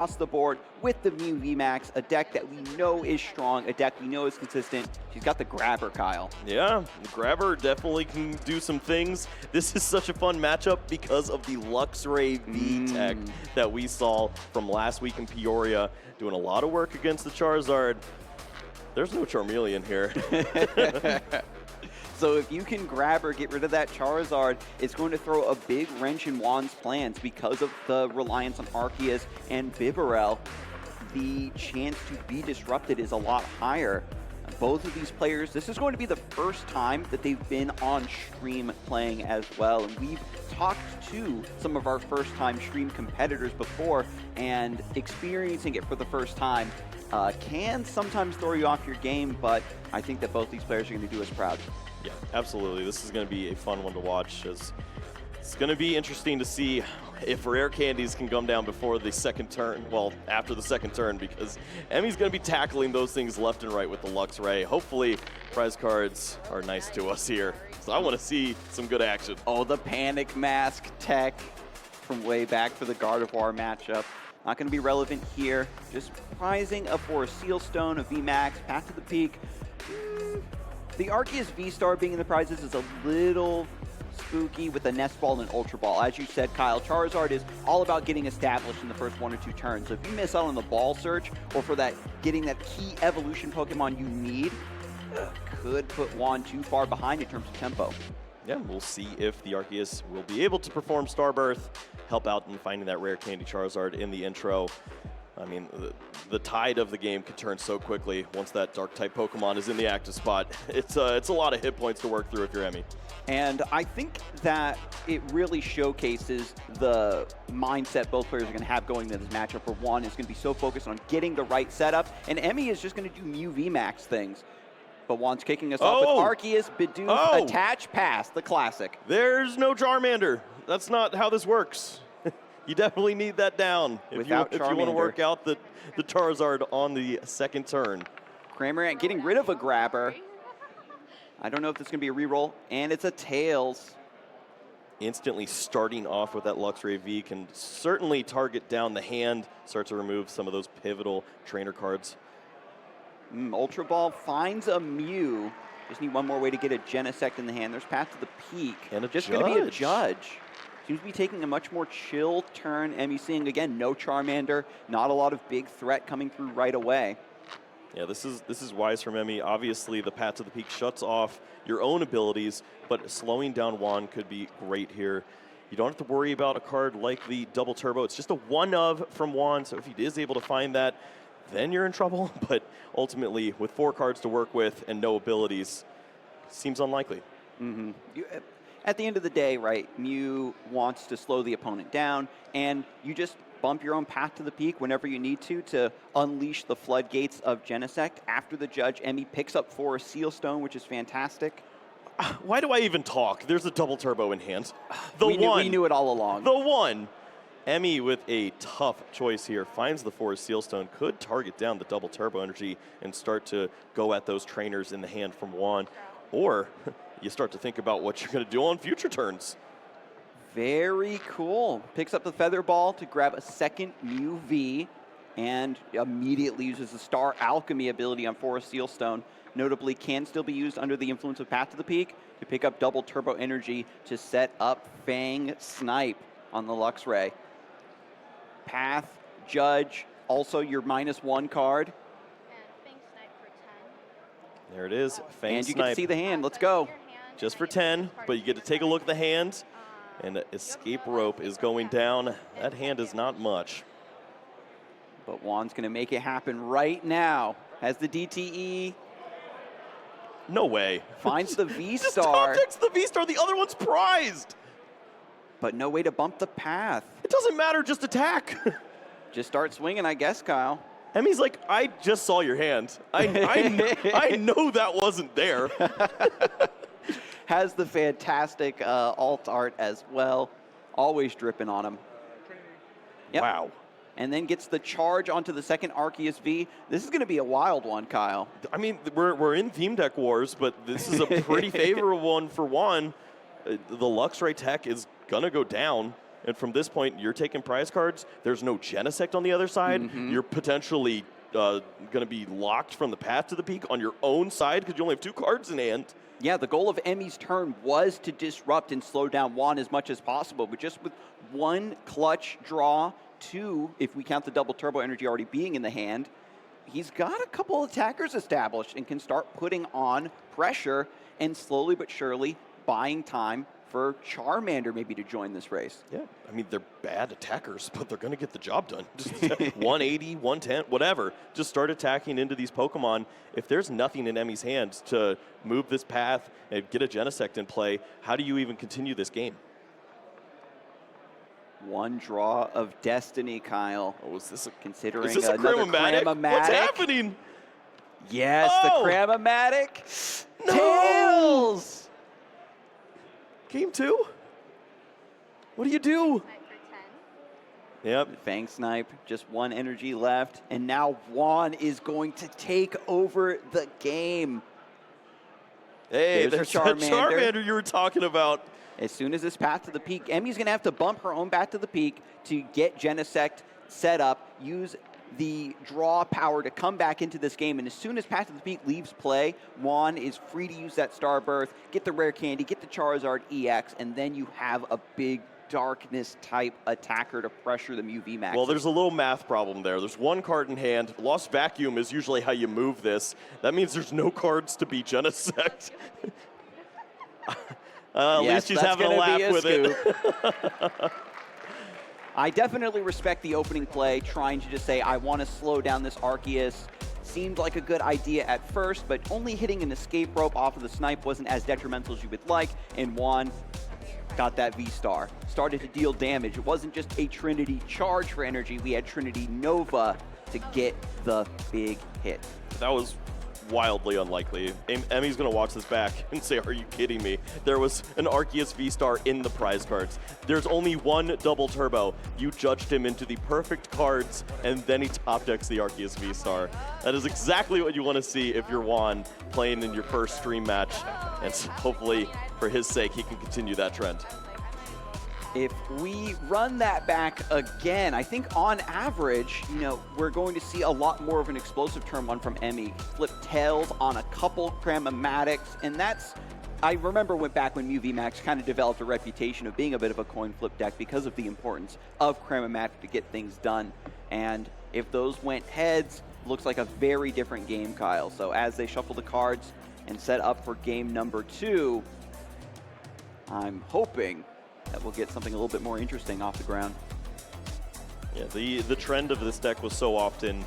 across the board with the Mew VMAX, a deck that we know is strong, a deck we know is consistent. She's got the grabber, Kyle. Yeah, the grabber definitely can do some things. This is such a fun matchup because of the Luxray V tech that we saw from last week in Peoria, doing a lot of work against the Charizard. There's no Charmeleon here. So if you can grab or get rid of that Charizard, it's going to throw a big wrench in Juan's plans because of the reliance on Arceus and Bibarel. The chance to be disrupted is a lot higher. Both of these players, this is going to be the first time that they've been on stream playing as well. And we've talked to some of our first-time stream competitors before, and experiencing it for the first time can sometimes throw you off your game, but I think that both these players are going to do us proud. Yeah, absolutely. This is going to be a fun one to watch. It's going to be interesting to see if rare candies can come down before the second turn, well, after the second turn, because Emmi's going to be tackling those things left and right with the Luxray. Hopefully, prize cards are nice to us here. So I want to see some good action. Oh, the Panic Mask tech from way back for the Gardevoir matchup. Not going to be relevant here. Just prizing up for a Seal Stone, a VMAX, Path to the Peak. The Arceus V-Star being in the prizes is a little spooky with the Nest Ball and Ultra Ball. As you said, Kyle, Charizard is all about getting established in the first 1 or 2 turns. So if you miss out on the ball search or for that getting that key evolution Pokemon you need, could put Juan too far behind in terms of tempo. Yeah, we'll see if the Arceus will be able to perform Starbirth, help out in finding that rare candy Charizard in the intro. I mean, the tide of the game can turn so quickly once that Dark-type Pokemon is in the active spot. It's a lot of hit points to work through if you're Emmi. And I think that it really showcases the mindset both players are going to have going into this matchup, where Juan is going to be so focused on getting the right setup, and Emmi is just going to do Mew VMAX things. But Juan's kicking us off with Arceus, Bidoof, Attach, Pass, the classic. There's no Charmander. That's not how this works. You definitely need that down if you want to work out the Charizard on the second turn. Cramorant getting rid of a grabber. I don't know if this is going to be a reroll, and it's a Tails. Instantly starting off with that Luxray V can certainly target down the hand, start to remove some of those pivotal trainer cards. Ultra Ball finds a Mew. Just need one more way to get a Genesect in the hand. There's Path to the Peak. And just going to be a Judge. Seems to be taking a much more chill turn. Emmi seeing, again, no Charmander, not a lot of big threat coming through right away. Yeah, this is wise from Emmi. Obviously, the Path to the Peak shuts off your own abilities, but slowing down Juan could be great here. You don't have to worry about a card like the Double Turbo. It's just a one-of from Juan, so if he is able to find that, then you're in trouble. But ultimately, with 4 cards to work with and no abilities, seems unlikely. At the end of the day, right, Mew wants to slow the opponent down, and you just bump your own Path to the Peak whenever you need to unleash the floodgates of Genesect. After the Judge, Emmi picks up for a Seal Stone, which is fantastic. Why do I even talk? There's a Double Turbo in hand. We knew it all along. The one. Emmi with a tough choice here, finds the Forest Seal Stone, could target down the Double Turbo Energy and start to go at those trainers in the hand from Juan. Or you start to think about what you're going to do on future turns. Very cool. Picks up the Feather Ball to grab a second Mew V, and immediately uses the Star Alchemy ability on Forest Seal Stone. Notably, can still be used under the influence of Path to the Peak to pick up Double Turbo Energy to set up Fang Snipe on the Luxray. Path, Judge, also your -1 card. There it is, Fang and you Snipe. get to see the hand. Let's go. Just for 10, but you get to take a look at the hand, and Escape Rope is going down. That hand is not much. But Juan's going to make it happen right now. Has the DTE. No way. Finds the V-Star. Just top decks the V-Star. The other one's prized. But no way to bump the path. It doesn't matter. Just attack. Just start swinging, I guess, Kyle. Emmy's like, I just saw your hand. I know that wasn't there. Has the fantastic alt art as well. Always dripping on him. Yep. Wow. And then gets the charge onto the second Arceus V. This is going to be a wild one, Kyle. I mean, we're in Theme Deck Wars, but this is a pretty favorable one for Juan. The Luxray tech is going to go down. And from this point, you're taking prize cards. There's no Genesect on the other side. You're potentially going to be locked from the path to the peak on your own side because you only have 2 cards in hand. Yeah, the goal of Emmi's turn was to disrupt and slow down Juan as much as possible, but just with 1 clutch draw, 2, if we count the double turbo energy already being in the hand, he's got a couple attackers established and can start putting on pressure and slowly but surely buying time for Charmander maybe to join this race. Yeah, I mean, they're bad attackers, but they're going to get the job done. Just 180, 110, whatever. Just start attacking into these Pokemon. If there's nothing in Emmi's hands to move this path and get a Genesect in play, how do you even continue this game? 1 draw of destiny, Kyle. Oh, is this considering is this a another Cram-O-Matic? Cram-O-Matic? What's happening? Yes, Oh! the Cram-O-Matic. No! Tails! Game 2? What do you do? Yep. Fang Snipe, just 1 energy left, and now Juan is going to take over the game. Hey, There's there's the that Charmander. Charmander you were talking about. As soon as this path to the peak, Emmi's going to have to bump her own back to the peak to get Genesect set up, use the draw power to come back into this game, and as soon as Path to the Peak leaves play, Juan is free to use that Star Burst, get the Rare Candy, get the Charizard EX, and then you have a big darkness-type attacker to pressure the UV Max. Well, there's a little math problem there. There's 1 card in hand. Lost Vacuum is usually how you move this. That means there's no cards to be Genesect. At least she's having a laugh with it. I definitely respect the opening play, trying to just say, I want to slow down this Arceus. Seemed like a good idea at first, but only hitting an escape rope off of the snipe wasn't as detrimental as you would like, and Juan got that V-Star. Started to deal damage. It wasn't just a Trinity charge for energy. We had Trinity Nova to get the big hit. That was wildly unlikely. Emmi's going to watch this back and say, are you kidding me? There was an Arceus V-Star in the prize cards. There's only 1 double turbo. You judged him into the perfect cards, and then he top decks the Arceus V-Star. That is exactly what you want to see if you're Juan playing in your first stream match, and so hopefully, for his sake, he can continue that trend. If we run that back again, I think on average, we're going to see a lot more of an explosive turn 1 from Emmi. Flip tails on a couple Cram-O-Matics, and that's, I remember back when UVMAX kind of developed a reputation of being a bit of a coin flip deck because of the importance of Cram-O-Matic to get things done. And if those went heads, looks like a very different game, Kyle. So as they shuffle the cards and set up for game number 2, I'm hoping that we'll get something a little bit more interesting off the ground. Yeah, the trend of this deck was so often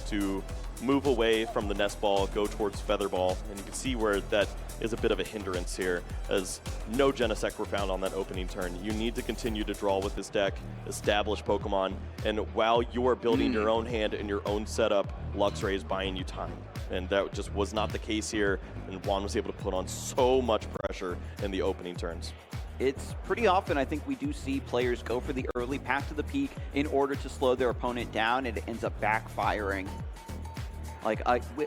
to move away from the nest ball, go towards feather ball, and you can see where that is a bit of a hindrance here, as no Genesect were found on that opening turn. You need to continue to draw with this deck, establish Pokemon, and while you are building your own hand and your own setup, Luxray is buying you time. And that just was not the case here, and Juan was able to put on so much pressure in the opening turns. It's pretty often, I think, we do see players go for the early path to the peak in order to slow their opponent down, and it ends up backfiring. Like,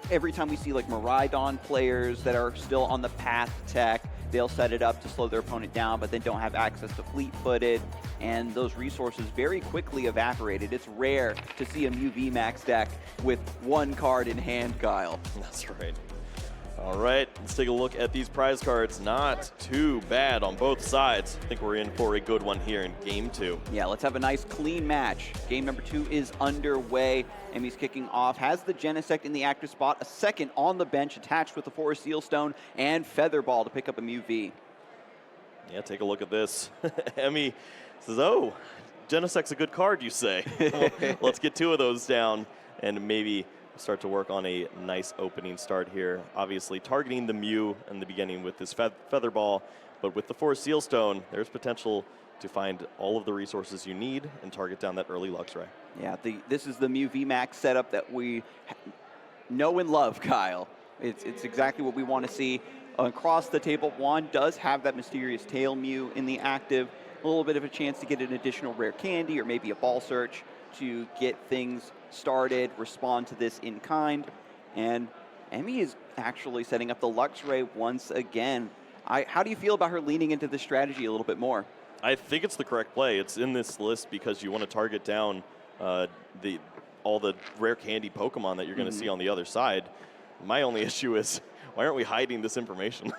every time we see, like, Miraidon players that are still on the path tech, they'll set it up to slow their opponent down, but then don't have access to fleet-footed, and those resources very quickly evaporated. It's rare to see a UV Max deck with 1 card in hand, Kyle. That's right. All right, let's take a look at these prize cards. Not too bad on both sides. I think we're in for a good one here in game 2. Yeah, let's have a nice clean match. Game number 2 is underway. Emmi's kicking off, has the Genesect in the active spot, a second on the bench attached with the Forest Sealstone and Featherball to pick up a MUV. Yeah, take a look at this. Emmi says, oh, Genesect's a good card, you say. Well, let's get 2 of those down and maybe start to work on a nice opening start here. Obviously targeting the Mew in the beginning with this Feather Ball, but with the Forest Sealstone, there's potential to find all of the resources you need and target down that early Luxray. Yeah, this is the Mew VMAX setup that we know and love, Kyle. It's exactly what we want to see. Across the table, Juan does have that mysterious tail Mew in the active, a little bit of a chance to get an additional rare candy or maybe a ball search to get things started, respond to this in kind. And Emmi is actually setting up the Luxray once again. How do you feel about her leaning into this strategy a little bit more? I think it's the correct play. It's in this list because you want to target down all the rare candy Pokemon that you're going to see on the other side. My only issue is, why aren't we hiding this information?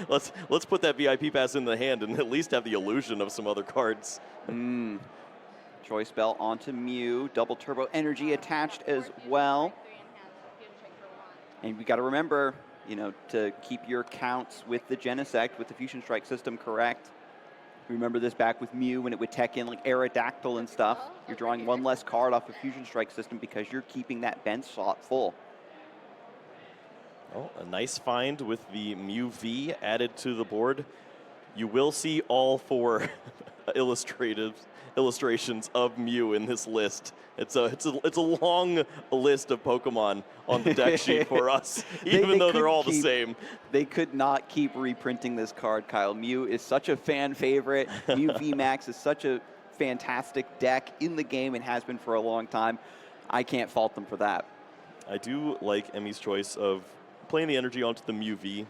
let's put that VIP pass in the hand and at least have the illusion of some other cards. Choice Belt onto Mew, double turbo energy attached as well. And we got to remember, you know, to keep your counts with the Genesect, with the Fusion Strike system correct. Remember this back with Mew when it would tech in like Aerodactyl and stuff. You're drawing one less card off the Fusion Strike system because you're keeping that bench slot full. Well, a nice find with the Mew V added to the board. You will see all 4 illustrations of Mew in this list. It's a long list of Pokemon on the deck sheet for us, even though they're all the same. They could not keep reprinting this card, Kyle. Mew is such a fan favorite. Mew VMAX is such a fantastic deck in the game and has been for a long time. I can't fault them for that. I do like Emmi's choice of playing the energy onto the Mew V.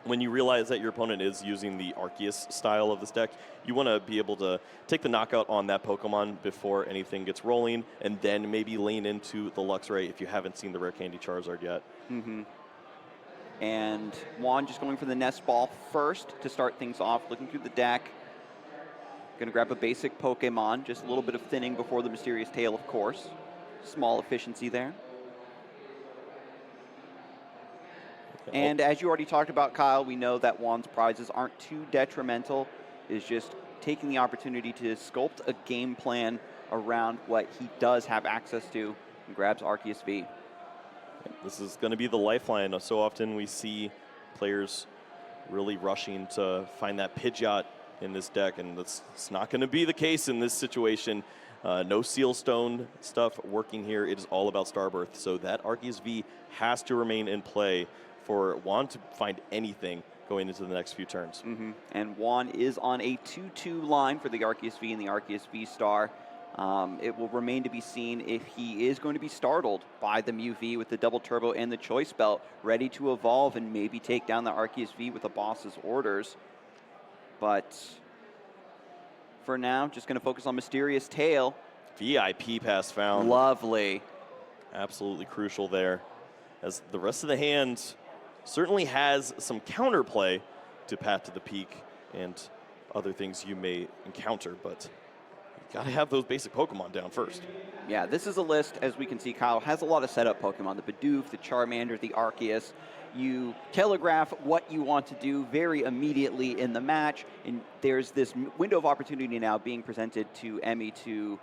When you realize that your opponent is using the Arceus style of this deck, you want to be able to take the knockout on that Pokemon before anything gets rolling, and then maybe lean into the Luxray if you haven't seen the Rare Candy Charizard yet. And Juan just going for the Nest Ball first to start things off, looking through the deck. Going to grab a basic Pokemon, just a little bit of thinning before the Mysterious Tail, of course. Small efficiency there. And as you already talked about, Kyle, we know that Juan's prizes aren't too detrimental. It's just taking the opportunity to sculpt a game plan around what he does have access to and grabs Arceus V. This is going to be the lifeline. So often we see players really rushing to find that Pidgeot in this deck, and it's not going to be the case in this situation. No Seal Stone stuff working here. It is all about Starbirth. So that Arceus V has to remain in play for Juan to find anything going into the next few turns. And Juan is on a 2-2 line for the Arceus V and the Arceus V Star. It will remain to be seen if he is going to be startled by the Mew V with the double turbo and the Choice Belt, ready to evolve and maybe take down the Arceus V with a boss's orders. But for now, just going to focus on Mysterious Tail. VIP pass found. Lovely. Absolutely crucial there, as the rest of the hand certainly has some counterplay to Path to the Peak and other things you may encounter, but you gotta have those basic Pokemon down first. Yeah, this is a list, as we can see, Kyle, has a lot of setup Pokemon. The Bidoof, the Charmander, the Arceus. You telegraph what you want to do very immediately in the match, and there's this window of opportunity now being presented to Emmi to,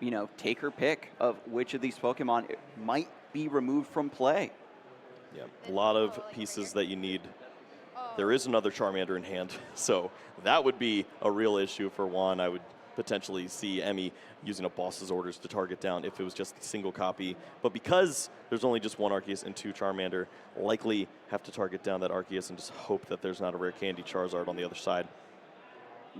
you know, take her pick of which of these Pokemon might be removed from play. Yeah, a lot of pieces that you need. There is another Charmander in hand, so that would be a real issue for Juan. I would potentially see Emmi using a boss's orders to target down if it was just a single copy. But because there's only just one Arceus and 2 Charmander, likely have to target down that Arceus and just hope that there's not a Rare Candy Charizard on the other side.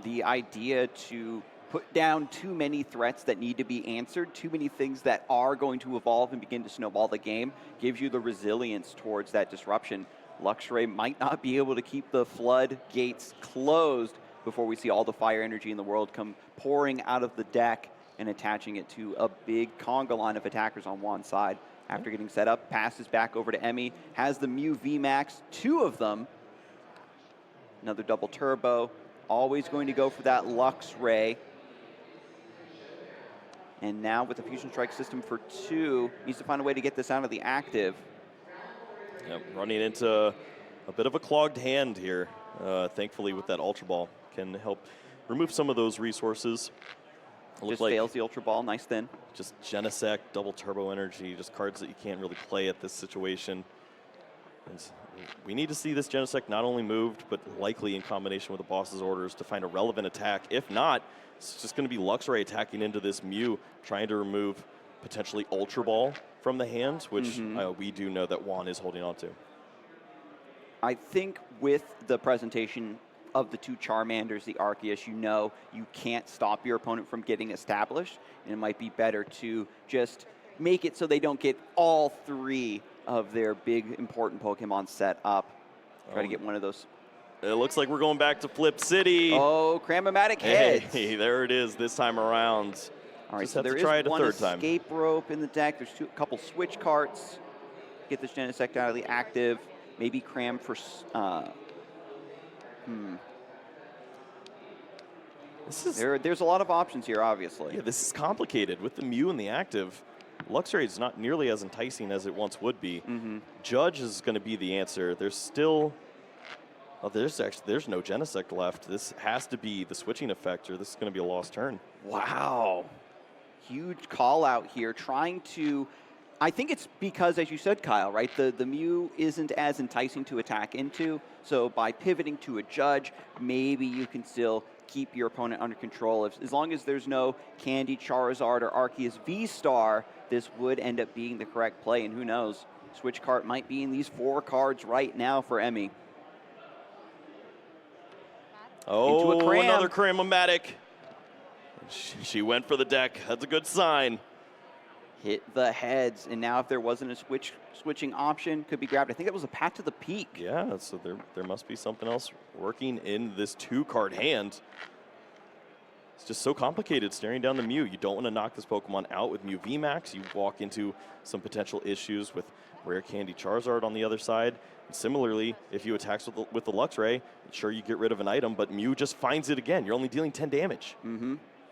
The idea to put down too many threats that need to be answered, too many things that are going to evolve and begin to snowball the game, gives you the resilience towards that disruption. Luxray might not be able to keep the floodgates closed before we see all the fire energy in the world come pouring out of the deck and attaching it to a big conga line of attackers on one side. After getting set up, passes back over to Emmi, has the Mew VMAX, 2 of them. Another double turbo, always going to go for that Luxray. And now with the Fusion Strike system for 2, needs to find a way to get this out of the active. Yep, running into a bit of a clogged hand here. Thankfully with that Ultra Ball can help remove some of those resources. Just like fails the Ultra Ball, nice thin. Just Genesect, double turbo energy, just cards that you can't really play at this situation. And we need to see this Genesect not only moved, but likely in combination with the boss's orders to find a relevant attack. If not, it's just going to be Luxray attacking into this Mew, trying to remove potentially Ultra Ball from the hand, which we do know that Juan is holding on to. I think with the presentation of the 2 Charmanders, the Arceus, you know you can't stop your opponent from getting established, and it might be better to just make it so they don't get all 3 of their big important Pokemon set up. Try to get one of those it looks like we're going back to Flip City. Oh, Cram-O-Matic heads. Hey, there it is this time around. All right, Just so have there to is try it a one third time. escape rope in the deck. There's a couple switch carts. Get this Genesect out of the active. Maybe cram for... There's a lot of options here, obviously. Yeah, this is complicated. With the Mew in the active, Luxray is not nearly as enticing as it once would be. Judge is going to be the answer. There's still... Oh, there's no Genesect left. This has to be the switching effect, or this is going to be a lost turn. Wow. Huge call out here, trying to... I think it's because, as you said, Kyle, right, the Mew isn't as enticing to attack into, so by pivoting to a Judge, maybe you can still keep your opponent under control. As long as there's no Candy, Charizard, or Arceus V-Star, this would end up being the correct play, and who knows, Switch Cart might be in these 4 cards right now for Emmi. Oh, another Cram-O-Matic. She went for the deck. That's a good sign. Hit the heads, and now if there wasn't a switching option, could be grabbed. I think it was a Pat to the Peak. Yeah, so there must be something else working in this 2-card hand. It's just so complicated staring down the Mew. You don't want to knock this Pokemon out with Mew VMAX. You walk into some potential issues with Rare Candy Charizard on the other side. And similarly, if you attack with the Luxray, sure, you get rid of an item, but Mew just finds it again. You're only dealing 10 damage.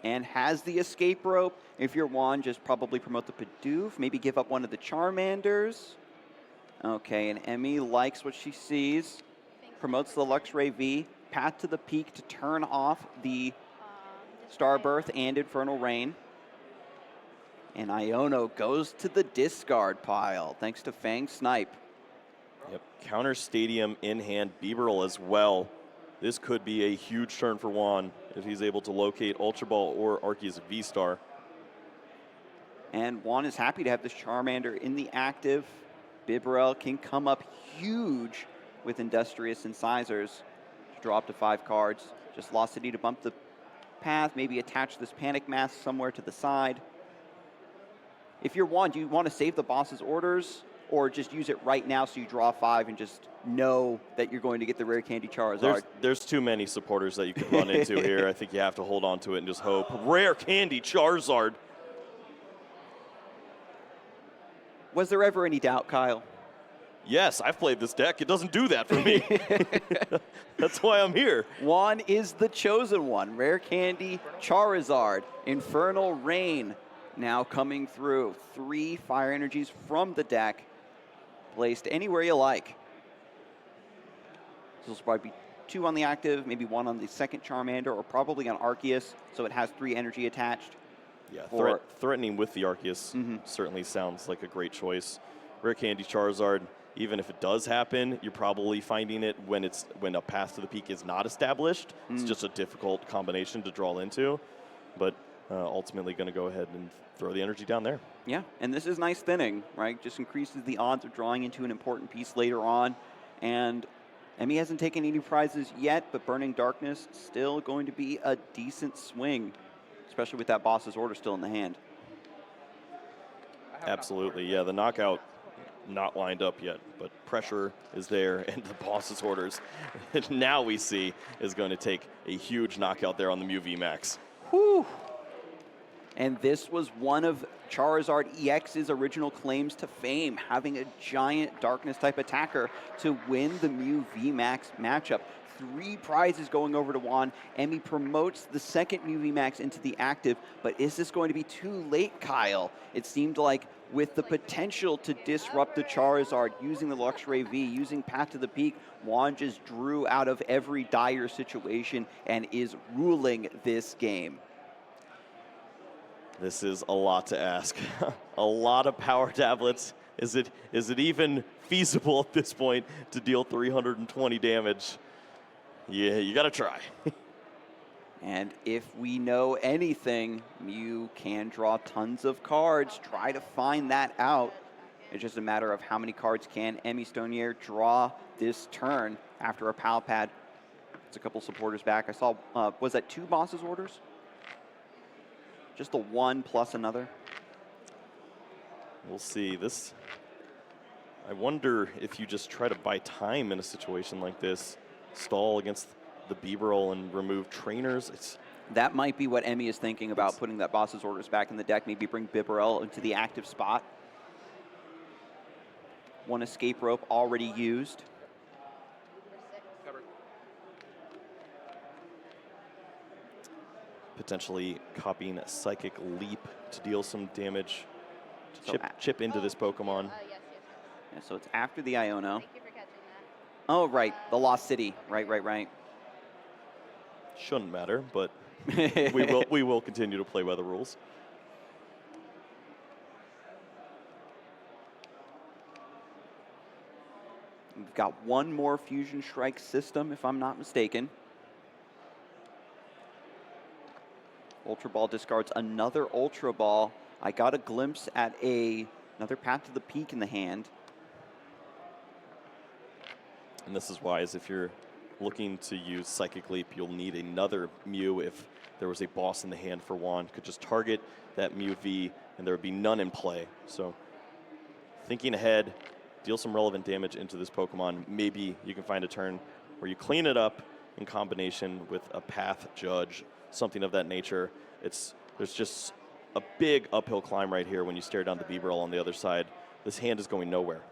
And has the escape rope. If you're Juan, just probably promote the Pidoof, maybe give up one of the Charmanders. Okay, and Emmi likes what she sees. Promotes the Luxray V, Path to the Peak to turn off the Starbirth and Infernal Rain. And Iono goes to the discard pile, thanks to Fang Snipe. Yep, counter Stadium in hand, Bibarel as well. This could be a huge turn for Juan if he's able to locate Ultra Ball or Arceus V-Star. And Juan is happy to have this Charmander in the active. Bibarel can come up huge with Industrious Incisors to draw up to 5 cards. Just Lost City to bump the path, maybe attach this Panic Mask somewhere to the side. If you're Juan, do you want to save the boss's orders or just use it right now so you draw 5 and just know that you're going to get the Rare Candy Charizard? There's too many supporters that you could run into here. I think you have to hold on to it and just hope. Rare Candy Charizard. Was there ever any doubt, Kyle? Yes, I've played this deck. It doesn't do that for me. That's why I'm here. Juan is the chosen one. Rare Candy Charizard. Infernal Rain now coming through. 3 Fire Energies from the deck. Placed anywhere you like. This will probably be 2 on the active, maybe 1 on the second Charmander, or probably on Arceus, so it has 3 energy attached. Yeah, threatening with the Arceus certainly sounds like a great choice. Rare Candy Charizard, even if it does happen, you're probably finding it when a Path to the Peak is not established. It's just a difficult combination to draw into, but ultimately going to go ahead and throw the energy down there. Yeah, and this is nice thinning, right? Just increases the odds of drawing into an important piece later on. And Emmi hasn't taken any prizes yet, but Burning Darkness still going to be a decent swing, especially with that boss's order still in the hand. Absolutely, yeah, the knockout not lined up yet, but pressure is there, and the boss's orders now we see is going to take a huge knockout there on the Mew VMAX. Whew. And this was one of Charizard EX's original claims to fame, having a giant Darkness-type attacker to win the Mew VMAX matchup. 3 prizes going over to Juan. Emmi promotes the second Mew VMAX into the active, but is this going to be too late, Kyle? It seemed like with the potential to disrupt the Charizard, using the Luxray V, using Path to the Peak, Juan just drew out of every dire situation and is ruling this game. This is a lot to ask. A lot of power tablets. Is it even feasible at this point to deal 320 damage? Yeah, you got to try. And if we know anything, Mew can draw tons of cards. Try to find that out. It's just a matter of how many cards can Emmi Stonier draw this turn after a Pal Pad. It's a couple supporters back. I saw, was that 2 bosses orders? Just the 1 plus another? We'll see. I wonder if you just try to buy time in a situation like this. stall against the Bibarel and remove trainers. That might be what Emmi is thinking about, putting that boss's orders back in the deck, maybe bring Bibarel into the active spot. One escape rope already used. Potentially copying Psychic Leap to deal some damage to chip into this Pokemon. Yes. Yeah, so it's after the Iono. Thank you for catching that. Oh, right, the Lost City. Right. Shouldn't matter, but we will continue to play by the rules. We've got one more Fusion Strike system, if I'm not mistaken. Ultra Ball discards another Ultra Ball. I got a glimpse at another Path to the Peak in the hand. And this is wise. If you're looking to use Psychic Leap, you'll need another Mew if there was a boss in the hand for Juan. Could just target that Mew V, and there would be none in play. So thinking ahead, deal some relevant damage into this Pokemon. Maybe you can find a turn where you clean it up in combination with a Path Judge, something of that nature. There's just a big uphill climb right here when you stare down the Bibarel on the other side. This hand is going nowhere.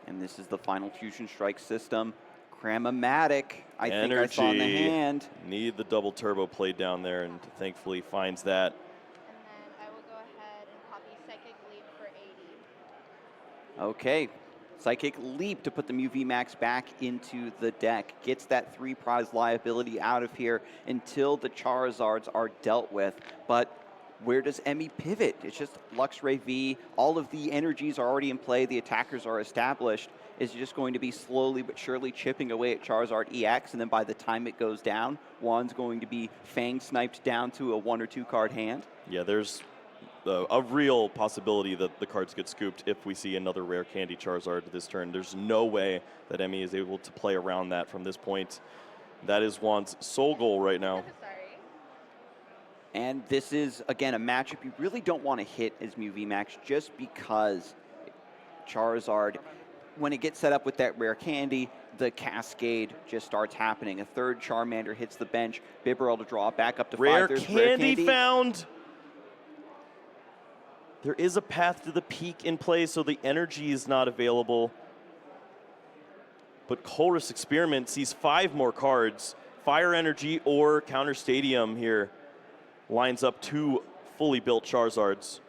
And this is the final Fusion Strike system. Cram-O-Matic, I think I Energy. saw in the hand. Need the double turbo played down there, and thankfully finds that. And then I will go ahead and copy Psychic Leap for 80. Okay, Psychic Leap to put the Mew VMAX back into the deck. Gets that 3 prize liability out of here until the Charizards are dealt with. But where does Emmi pivot? It's just Luxray V. All of the energies are already in play. The attackers are established. It's just going to be slowly but surely chipping away at Charizard EX. And then by the time it goes down, Juan's going to be Fang sniped down to a 1 or 2 card hand. Yeah, there's a real possibility that the cards get scooped if we see another rare candy Charizard this turn. There's no way that Emmi is able to play around that from this point. That is Juan's sole goal right now. Sorry. And this is, again, a matchup you really don't want to hit as Mew VMAX just because Charizard, when it gets set up with that rare candy, the cascade just starts happening. A third Charmander hits the bench, Bibarel to draw it back up to 5. There's Rare candy found! There is a Path to the Peak in play, so the energy is not available. But Colress Experiment sees 5 more cards. Fire Energy or Counter Stadium here lines up 2 fully built Charizards.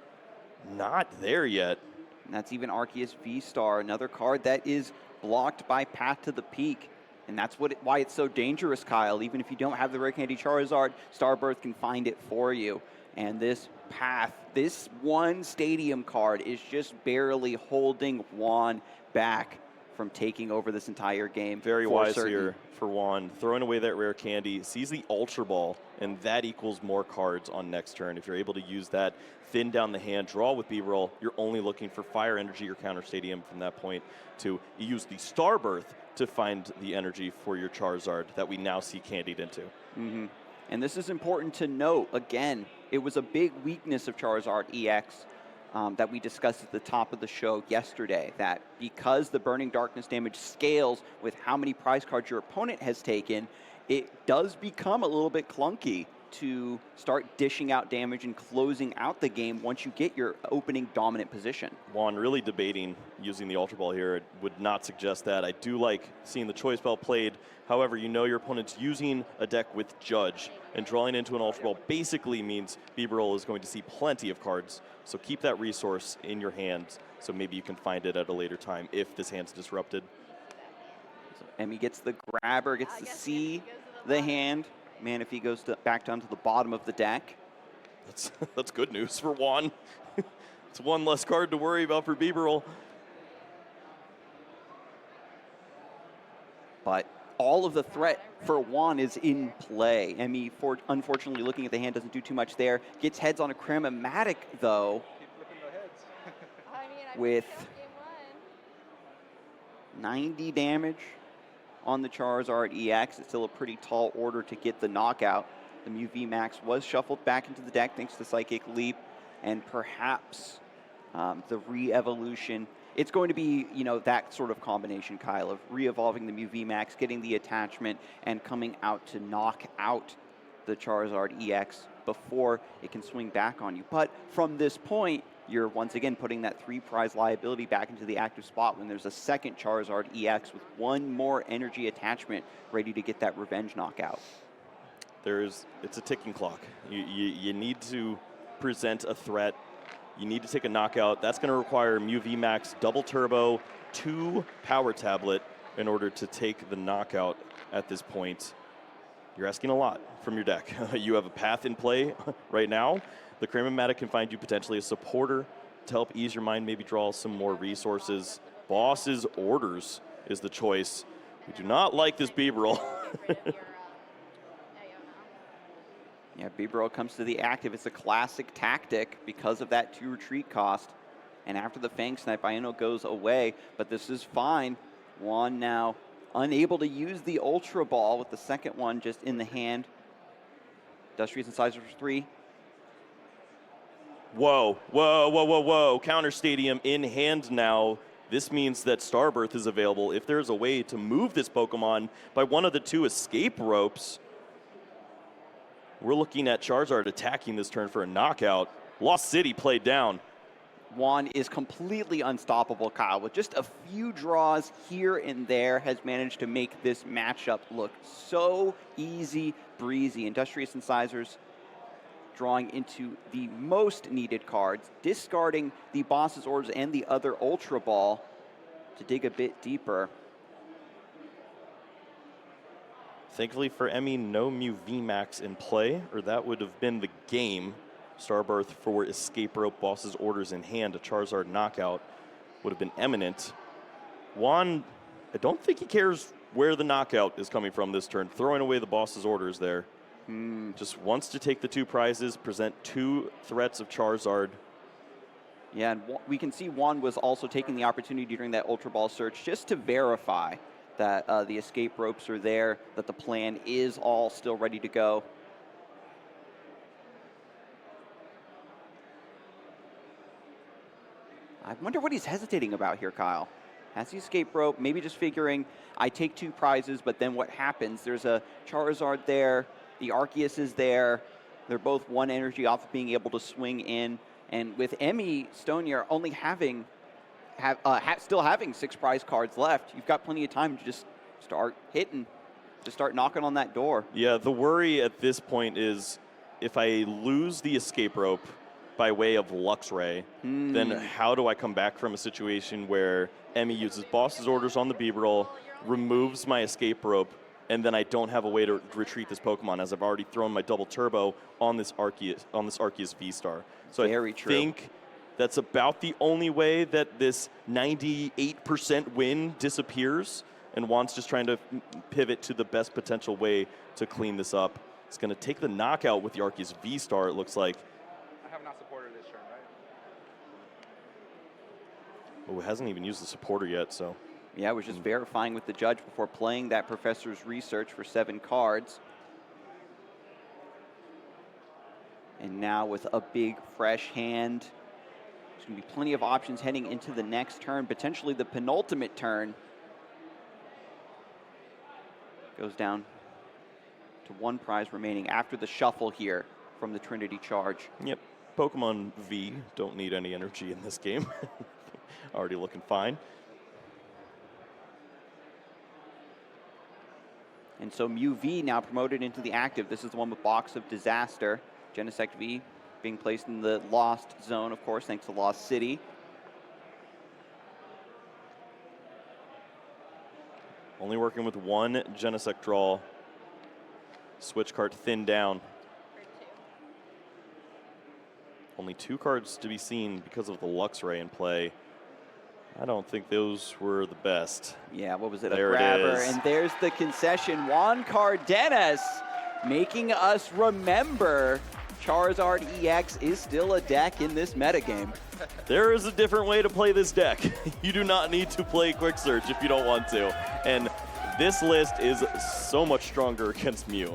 Not there yet. And that's even Arceus V-Star, another card that is blocked by Path to the Peak. And that's why it's so dangerous, Kyle. Even if you don't have the rare candy Charizard, Starbirth can find it for you. And this Path, this one Stadium card is just barely holding Juan back from taking over this entire game. Very wise here for Juan. Throwing away that rare candy, sees the Ultra Ball, and that equals more cards on next turn. If you're able to use that, thin down the hand, draw with Bibarel, you're only looking for Fire Energy or Counter Stadium from that point to use the Starbirth to find the energy for your Charizard that we now see candied into. Mm-hmm. And this is important to note. Again, it was a big weakness of Charizard EX that we discussed at the top of the show yesterday, that because the Burning Darkness damage scales with how many prize cards your opponent has taken, it does become a little bit clunky to start dishing out damage and closing out the game once you get your opening dominant position. Juan really debating using the Ultra Ball here. It would not suggest that. I do like seeing the Choice Bell played. However, you know your opponent's using a deck with Judge, and drawing into an Ultra Ball basically means Bibarel is going to see plenty of cards. So keep that resource in your hands so maybe you can find it at a later time if this hand's disrupted. So Emmi gets the grabber, gets to see the hand. Man, if he goes back down to the bottom of the deck. That's good news for Juan. It's one less card to worry about for Bibarel. But all of the threat for Juan is in play. Emmi, unfortunately, looking at the hand, doesn't do too much there. Gets heads on a Cram-O-Matic, though, with 90 damage on the Charizard EX. It's still a pretty tall order to get the knockout. The Mew VMAX was shuffled back into the deck thanks to Psychic Leap, and perhaps the re-evolution it's going to be, you know, that sort of combination, Kyle, of re-evolving the Mew VMAX, getting the attachment, and coming out to knock out the Charizard EX before it can swing back on you. But from this point, you're once again putting that 3-prize liability back into the active spot when there's a second Charizard EX with one more energy attachment ready to get that revenge knockout. It's a ticking clock. You need to present a threat. You need to take a knockout. That's going to require Mew VMAX, double turbo, 2 power tablet in order to take the knockout at this point. You're asking a lot from your deck. You have a path in play right now. The Cramomatic can find you potentially a supporter to help ease your mind, maybe draw some more resources. Boss's Orders is the choice. We do not like this Bibarel. Yeah, Bibarel comes to the active. It's a classic tactic because of that 2 retreat cost. And after the Fang Snipe, Ino goes away, but this is fine. Juan now unable to use the Ultra Ball with the second one just in the hand. Industrious Incisors for 3. Whoa, whoa, whoa, whoa, whoa. Counter Stadium in hand now. This means that Starbirth is available. If there's a way to move this Pokemon by one of the 2 escape ropes, we're looking at Charizard attacking this turn for a knockout. Lost City played down. Juan is completely unstoppable, Kyle. With just a few draws here and there, has managed to make this matchup look so easy breezy. Industrious Incisors drawing into the most needed cards, discarding the Boss's Orders and the other Ultra Ball to dig a bit deeper. Thankfully for Emmi, no Mew VMAX in play, or that would have been the game. Starbirth for Escape Rope, Boss's Orders in hand. A Charizard knockout would have been imminent. Juan, I don't think he cares where the knockout is coming from this turn. Throwing away the Boss's Orders there. Just wants to take the 2 prizes, present 2 threats of Charizard. Yeah, and we can see Juan was also taking the opportunity during that Ultra Ball search just to verify that the escape ropes are there, that the plan is all still ready to go. I wonder what he's hesitating about here, Kyle. Has the escape rope, maybe just figuring, I take 2 prizes, but then what happens? There's a Charizard there, the Arceus is there. They're both 1 energy off of being able to swing in. And with Emmi, Stonier only still having 6 prize cards left, you've got plenty of time to just start hitting, to start knocking on that door. Yeah, the worry at this point is if I lose the escape rope by way of Luxray, then how do I come back from a situation where Emmi uses Boss's Orders on the Bibarel, removes my escape rope, and then I don't have a way to retreat this Pokemon as I've already thrown my double turbo on this Arceus V-Star. So I think that's about the only way that this 98% win disappears, and Juan's just trying to pivot to the best potential way to clean this up. It's going to take the knockout with the Arceus V-Star, it looks like. I have not supported this turn, right? Oh, it hasn't even used the supporter yet, so. Yeah, I was just verifying with the judge before playing that Professor's Research for 7 cards. And now with a big, fresh hand, there's going to be plenty of options heading into the next turn, potentially the penultimate turn. Goes down to 1 prize remaining after the shuffle here from the Trinity Charge. Yep, Pokemon V don't need any energy in this game. Already looking fine. And so Mew V now promoted into the active. This is the one with Box of Disaster. Genesect V being placed in the Lost Zone, of course, thanks to Lost City. Only working with 1 Genesect draw. Switch card thinned down. Only 2 cards to be seen because of the Luxray in play. I don't think those were the best. Yeah, what was it? There a grabber. it is. And there's the concession. Juan Cardenas making us remember Charizard EX is still a deck in this metagame. There is a different way to play this deck. You do not need to play Quick Search if you don't want to. And This list is so much stronger against Mew.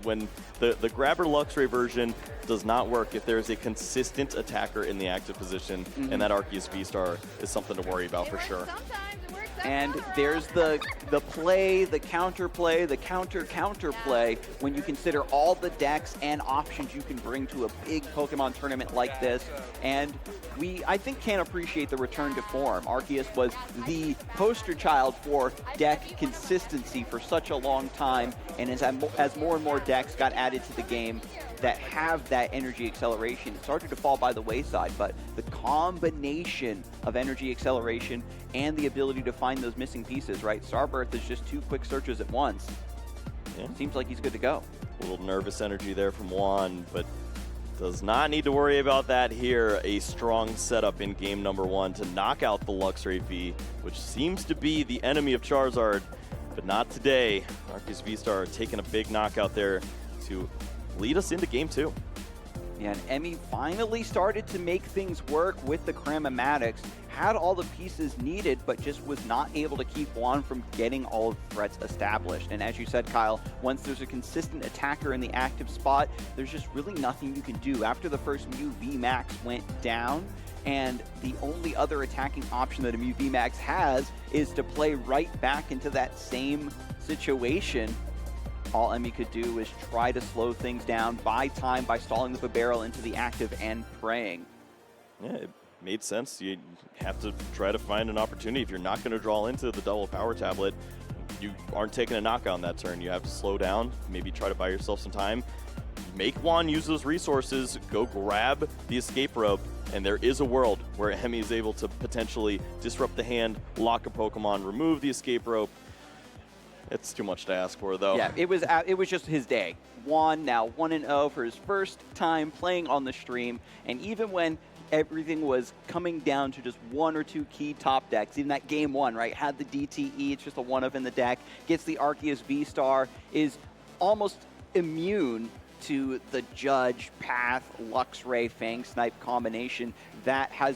When the Grabber Luxray version does not work if there's a consistent attacker in the active position, and that Arceus V-Star is something to worry about for sure. And there's the play, the counterplay, the counter-play when you consider all the decks and options you can bring to a big Pokemon tournament like this. And I think, can't appreciate the return to form. Arceus was the poster child for deck consistency for such a long time, and as more and more decks got added to the game that have that energy acceleration, it started to fall by the wayside. But the combination of energy acceleration and the ability to find those missing pieces, right? Starbirth is just 2 quick searches at once. Yeah. Seems like he's good to go. A little nervous energy there from Juan, but does not need to worry about that here. A strong setup in game number 1 to knock out the Luxray V, which seems to be the enemy of Charizard, but not today. Arceus V-Star taking a big knockout there to lead us into game 2. Yeah, and Emmi finally started to make things work with the Cram-O-Matics. Had all the pieces needed, but just was not able to keep Juan from getting all of the threats established. And as you said, Kyle, once there's a consistent attacker in the active spot, there's just really nothing you can do. After the first Mew VMAX went down, and the only other attacking option that a Mew VMAX has is to play right back into that same situation. All Emmi could do is try to slow things down, buy time by stalling the barrel into the active and praying. Yeah, it made sense. You have to try to find an opportunity. If you're not going to draw into the double power tablet, you aren't taking a knockout on that turn. You have to slow down, maybe try to buy yourself some time. Make Juan use those resources, go grab the escape rope, and there is a world where Emmi is able to potentially disrupt the hand, lock a Pokemon, remove the escape rope. It's too much to ask for, though. Yeah, it was just his day. Juan now 1-0 for his first time playing on the stream, and even when everything was coming down to just 1 or 2 key top decks, even that game 1, right, had the DTE, it's just a 1-of in the deck, gets the Arceus V-Star, is almost immune to the Judge, Path, Luxray, Fang Snipe combination that has